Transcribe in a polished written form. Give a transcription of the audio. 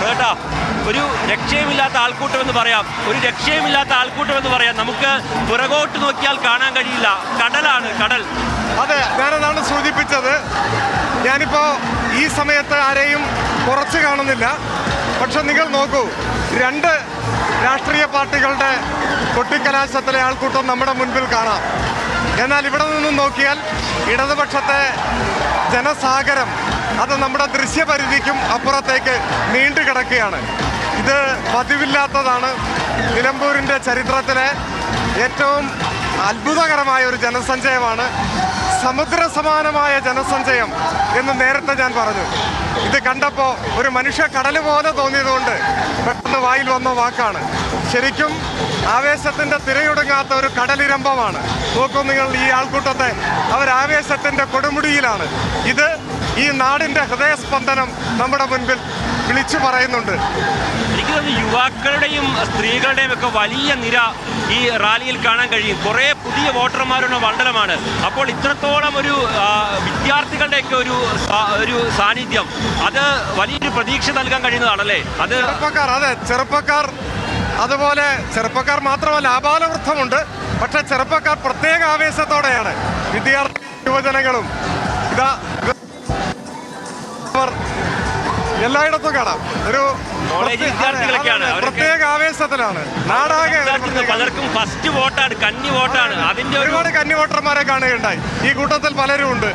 കേട്ടാ, ഒരു രക്ഷയുമില്ലാത്ത ആൾക്കൂട്ടമെന്ന് പറയാം. നമുക്ക് പുറകോട്ട് നോക്കിയാൽ കാണാൻ കഴിയില്ല. കടലാണ്, കടൽ. അതെ, ഞാനതാണ് സൂചിപ്പിച്ചത്. ഞാനിപ്പോ ഈ സമയത്ത് ആരെയും കുറച്ച് കാണുന്നില്ല. പക്ഷെ നിങ്ങൾ നോക്കൂ, രണ്ട് രാഷ്ട്രീയ പാർട്ടികളുടെ കൊട്ടിക്കലാശത്തിലെ ആൾക്കൂട്ടം നമ്മുടെ മുൻപിൽ കാണാം. എന്നാൽ ഇവിടെ നിന്നും നോക്കിയാൽ ഇടതുപക്ഷത്തെ ജനസാഗരം അത് നമ്മുടെ ദൃശ്യപരിധിക്കും അപ്പുറത്തേക്ക് നീണ്ടു കിടക്കുകയാണ്. ഇത് പതിവില്ലാത്തതാണ്. നിലമ്പൂരിൻ്റെ ചരിത്രത്തിലെ ഏറ്റവും അത്ഭുതകരമായ ഒരു ജനസഞ്ചയമാണ്. സമുദ്ര സമാനമായ ജനസഞ്ചയം എന്ന് നേരത്തെ ഞാൻ പറഞ്ഞു. ഇത് കണ്ടപ്പോൾ ഒരു മനുഷ്യ കടൽ പോലെ തോന്നിയതുകൊണ്ട് പെട്ടെന്ന് വായിൽ വന്ന വാക്കാണ്. ശരിക്കും ആവേശത്തിൻ്റെ തിരയൊടുങ്ങാത്ത ഒരു കടലിരമ്പമാണ്. നോക്കൂ നിങ്ങൾ ഈ ആൾക്കൂട്ടത്തെ, അവരാവേശത്തിൻ്റെ കൊടുമുടിയിലാണ്. ഇത് ഈ നാടിൻ്റെ ഹൃദയസ്പന്ദനം നമ്മുടെ മുൻപിൽ വിളിച്ചു പറയുന്നുണ്ട്. എനിക്ക് തോന്നുന്നു യുവാക്കളുടെയും സ്ത്രീകളുടെയും ഒക്കെ വലിയ നിര ഈ റാലിയിൽ കാണാൻ കഴിയും. കുറേ പുതിയ വോട്ടർമാരുടെ മണ്ഡലമാണ്. അപ്പോൾ ഇത്രത്തോളം ഒരു വിദ്യാർത്ഥികളുടെയൊക്കെ ഒരു സാന്നിധ്യം, അത് വലിയൊരു പ്രതീക്ഷ നൽകാൻ കഴിയുന്നതാണല്ലേ. അത് ചെറുപ്പക്കാർ അതുപോലെ ചെറുപ്പക്കാർ മാത്രമല്ല, ആബാലവൃദ്ധമുണ്ട്. പക്ഷെ ചെറുപ്പക്കാർ പ്രത്യേക ആവേശത്തോടെയാണ്. വിദ്യാർത്ഥി യുവജനങ്ങളും ഇതാ എല്ലായിടത്തും കാണാം. ഒരു പ്രത്യേക ആവേശത്തിലാണ് നാടാകെ. പലർക്കും ഫസ്റ്റ് വോട്ടാണ്, കന്നി വോട്ടാണ്. അതിന്റെ ഒരുപാട് കന്നി വോട്ടർമാരെ കാണുകയുണ്ടായി. ഈ കൂട്ടത്തിൽ പലരും ഉണ്ട്.